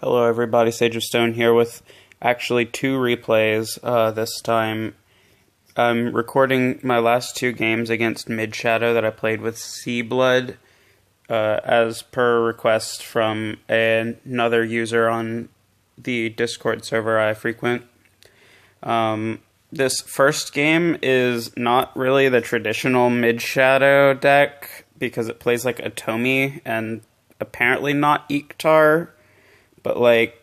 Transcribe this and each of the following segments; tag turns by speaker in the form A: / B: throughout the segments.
A: Hello everybody, Sage of Stone here with actually two replays this time. I'm recording my last two games against Midshadow that I played with Seablood as per request from another user on the Discord server I frequent. This first game is not really the traditional Midshadow deck because it plays like Atomi and apparently not Iktar. But, like,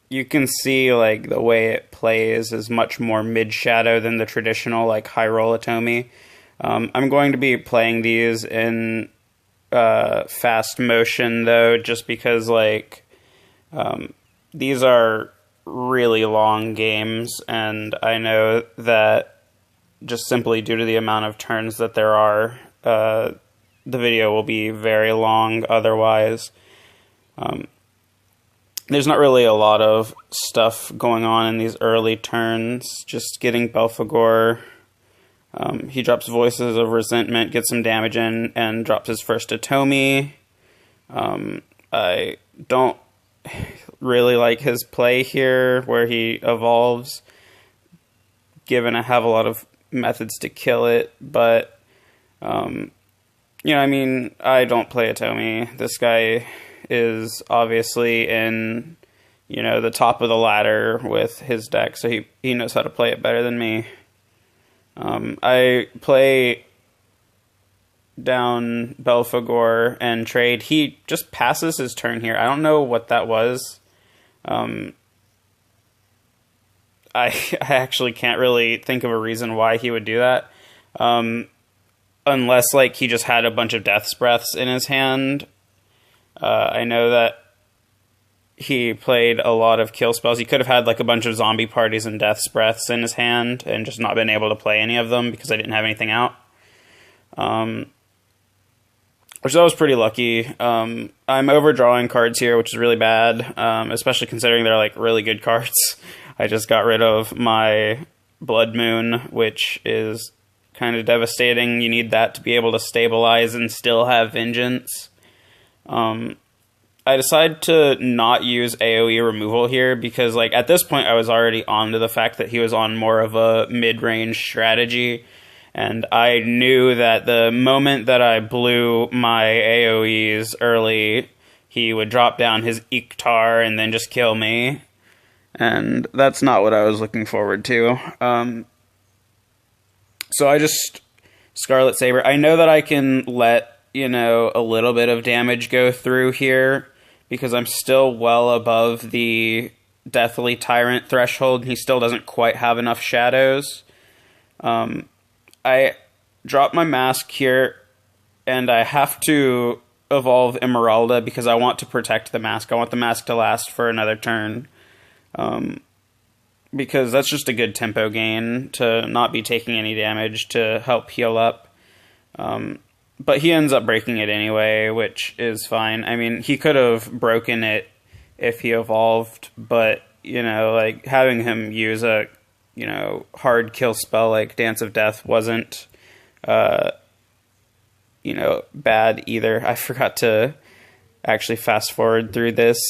A: you can see, like, the way it plays is much more Midshadow than the traditional, like, high-roll Atomi. I'm going to be playing these in fast motion, though, just because, like, these are really long games, and I know that just simply due to the amount of turns that there are, the video will be very long otherwise. There's not really a lot of stuff going on in these early turns. Just getting Belphegor. He drops Voices of Resentment, gets some damage in, and drops his first Atomi. I don't really like his play here, where he evolves, given I have a lot of methods to kill it, but, I don't play Atomi. This guy is obviously in, the top of the ladder with his deck, so he knows how to play it better than me. I play down Belphegor and trade. He just passes his turn here. I don't know what that was. I actually can't really think of a reason why he would do that. Unless, like, he just had a bunch of Death's Breaths in his hand. I know that he played a lot of kill spells. He could have had like a bunch of zombie parties and Death's Breaths in his hand and just not been able to play any of them because I didn't have anything out. Which I was pretty lucky. I'm overdrawing cards here, which is really bad, especially considering they're like really good cards. I just got rid of my Blood Moon, which is kind of devastating. You need that to be able to stabilize and still have Vengeance. I decided to not use AoE removal here because, like, at this point I was already on to the fact that he was on more of a mid-range strategy, and I knew that the moment that I blew my AoEs early, he would drop down his Iktar and then just kill me, and that's not what I was looking forward to. So I just Scarlet Saber. I know that I can let a little bit of damage go through here because I'm still well above the Deathly Tyrant threshold. He still doesn't quite have enough shadows. I drop my mask here, and I have to evolve Emeralda because I want to protect the mask. I want the mask to last for another turn. Because that's just a good tempo gain to not be taking any damage to help heal up. But he ends up breaking it anyway, which is fine. I mean, he could have broken it if he evolved, but, like, having him use a, hard kill spell like Dance of Death wasn't, bad either. I forgot to actually fast forward through this,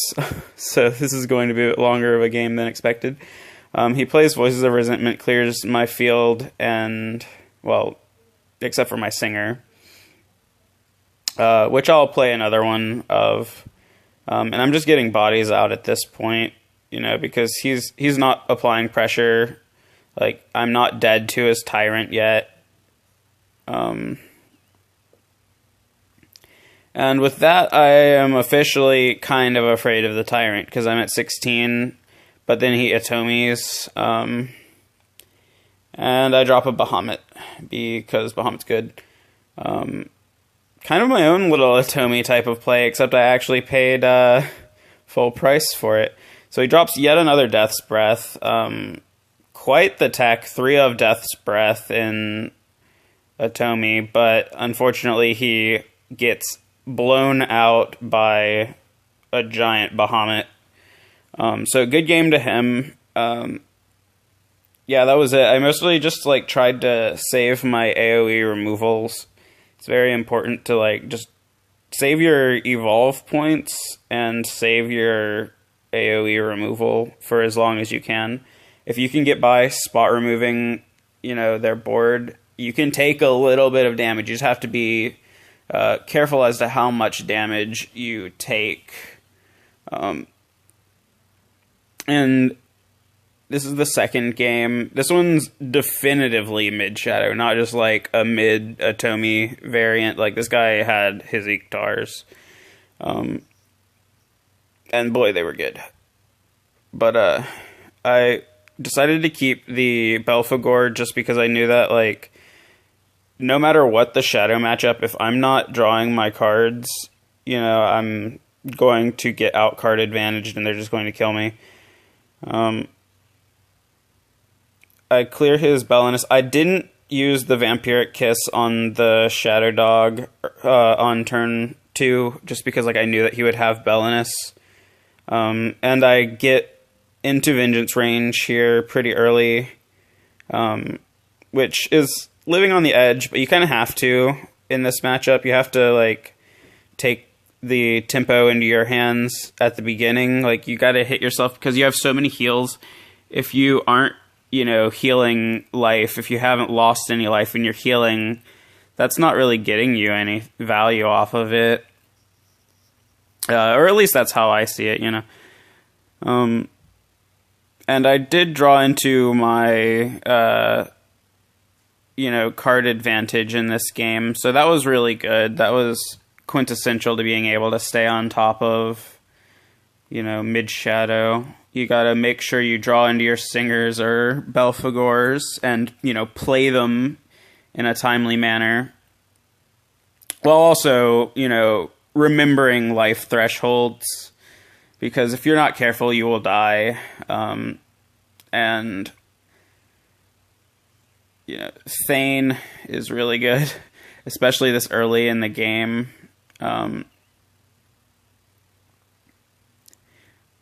A: so this is going to be a bit longer of a game than expected. He plays Voices of Resentment, clears my field, and, well, except for my Singer. Which I'll play another one of, and I'm just getting bodies out at this point, because he's not applying pressure. Like, I'm not dead to his Tyrant yet. And with that, I am officially kind of afraid of the Tyrant, because I'm at 16, but then he Atomis, and I drop a Bahamut, because Bahamut's good. Kind of my own little Atomi type of play, except I actually paid full price for it. So he drops yet another Death's Breath. Quite the tech, 3 of Death's Breath in Atomi, but unfortunately he gets blown out by a giant Bahamut. So good game to him. Yeah, that was it. I mostly just tried to save my AoE removals. It's very important to just save your evolve points and save your AoE removal for as long as you can. If you can get by spot removing, their board, you can take a little bit of damage. You just have to be careful as to how much damage you take. And this is the second game. This one's definitively Midshadow, not just like a mid Atomi variant. Like, this guy had his Iktars. And boy, they were good. But I decided to keep the Belphegor just because I knew that, like, no matter what the Shadow matchup, if I'm not drawing my cards, I'm going to get out card advantaged and they're just going to kill me. I clear his Belinus. I didn't use the Vampiric Kiss on the Shadow Dog on turn 2, just because I knew that he would have Belinus. And I get into Vengeance range here pretty early, which is living on the edge, but you kind of have to in this matchup. You have to, take the tempo into your hands at the beginning. You got to hit yourself because you have so many heals. If you aren't healing life, if you haven't lost any life and you're healing, that's not really getting you any value off of it. Or at least that's how I see it, And I did draw into my, card advantage in this game, so that was really good. That was quintessential to being able to stay on top of, Midshadow. You gotta make sure you draw into your Singers or Belphegors and, play them in a timely manner. While also, remembering life thresholds. Because if you're not careful, you will die. And, Thane is really good. Especially this early in the game.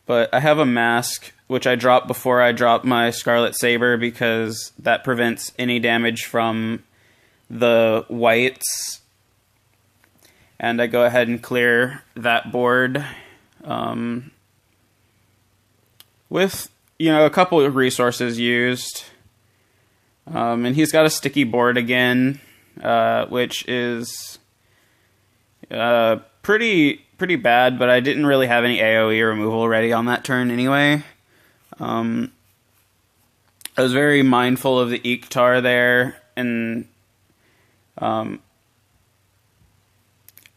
A: But I have a Mask, which I drop before I drop my Scarlet Saber, because that prevents any damage from the whites. And I go ahead and clear that board with, a couple of resources used. And he's got a sticky board again, which is pretty bad, but I didn't really have any AoE removal ready on that turn anyway. I was very mindful of the Iktar there, and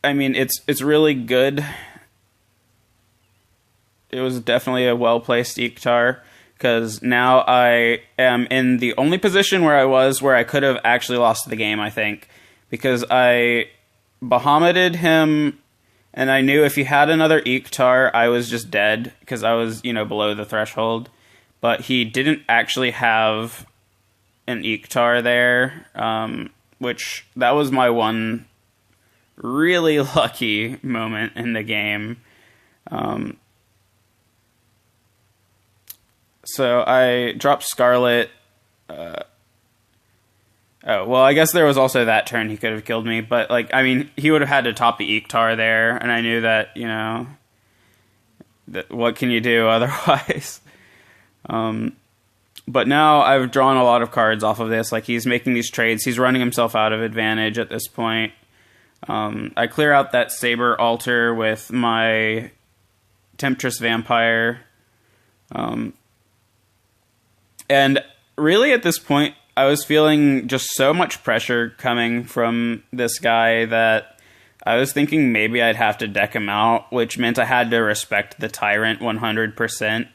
A: it's really good. It was definitely a well-placed Iktar, because now I am in the only position where I could have actually lost the game, I think, because I Bahamutted him, and I knew if he had another Iktar, I was just dead, because I was, below the threshold. But he didn't actually have an Iktar there, which, that was my one really lucky moment in the game. So I dropped Scarlet. I guess there was also that turn he could have killed me, but, he would have had to top the Iktar there, and I knew that, that what can you do otherwise? But now I've drawn a lot of cards off of this. He's making these trades. He's running himself out of advantage at this point. I clear out that Saber Altar with my Temptress Vampire. And really at this point, I was feeling just so much pressure coming from this guy that I was thinking maybe I'd have to deck him out, which meant I had to respect the Tyrant 100%.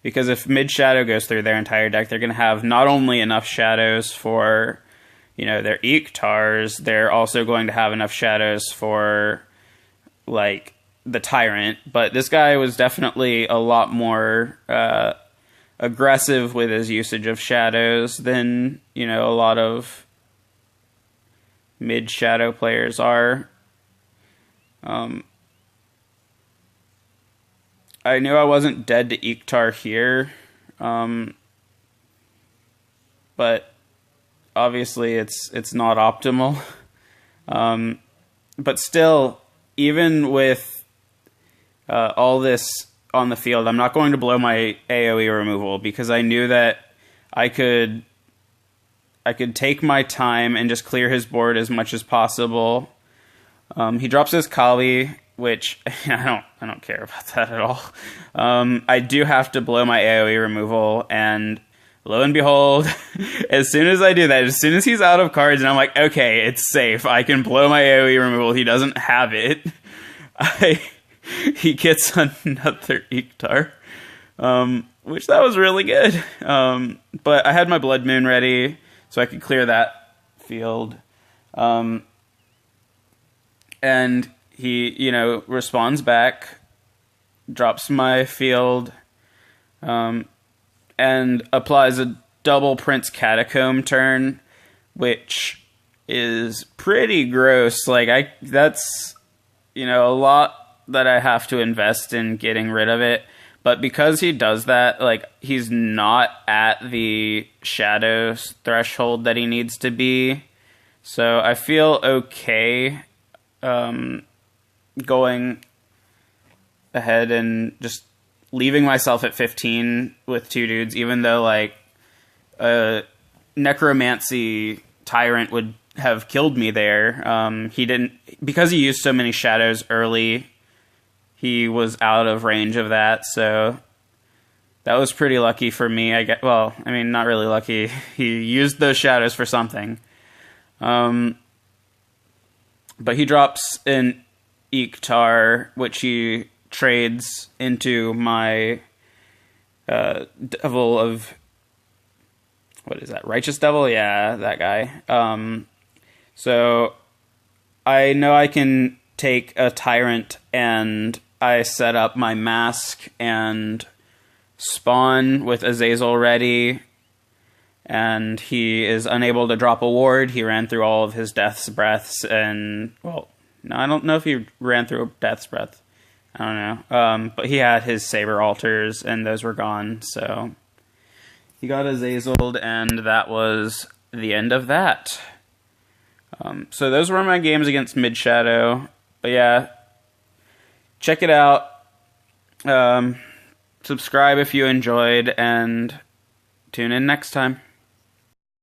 A: Because if Midshadow goes through their entire deck, they're going to have not only enough shadows for, their Iktars, they're also going to have enough shadows for, the Tyrant. But this guy was definitely a lot more aggressive with his usage of shadows than, a lot of Midshadow players are. I knew I wasn't dead to Iktar here, but obviously it's not optimal. But still, even with all this on the field, I'm not going to blow my AoE removal because I knew that I could take my time and just clear his board as much as possible. He drops his Kali, which I don't care about that at all. I do have to blow my AoE removal, and lo and behold, as soon as I do that, as soon as he's out of cards, and I'm like, okay, it's safe, I can blow my AoE removal, he doesn't have it, he gets another Iktar, which that was really good. But I had my Blood Moon ready, so I could clear that field. And he, responds back, drops my field, and applies a double Prince Catacomb turn, which is pretty gross. Like, that's, a lot that I have to invest in getting rid of it. But because he does that, like, he's not at the shadow threshold that he needs to be. So I feel okay going ahead and just leaving myself at 15 with 2 dudes, even though, like, a Necromancy Tyrant would have killed me there. He didn't, because he used so many shadows early, he was out of range of that, so that was pretty lucky for me. Not really lucky. He used those shadows for something. But he drops an Iktar, which he trades into my Devil of... What is that? Righteous Devil? Yeah, that guy. So I know I can take a Tyrant, and I set up my Mask and Spawn with Azazel ready, and he is unable to drop a ward. He ran through all of his Death's Breaths, and, well, no, I don't know if he ran through a Death's Breath. I don't know. But he had his Saber Altars, and those were gone, so he got Azazeled, and that was the end of that. So those were my games against Midshadow. But yeah, check it out. Subscribe if you enjoyed, and tune in next time.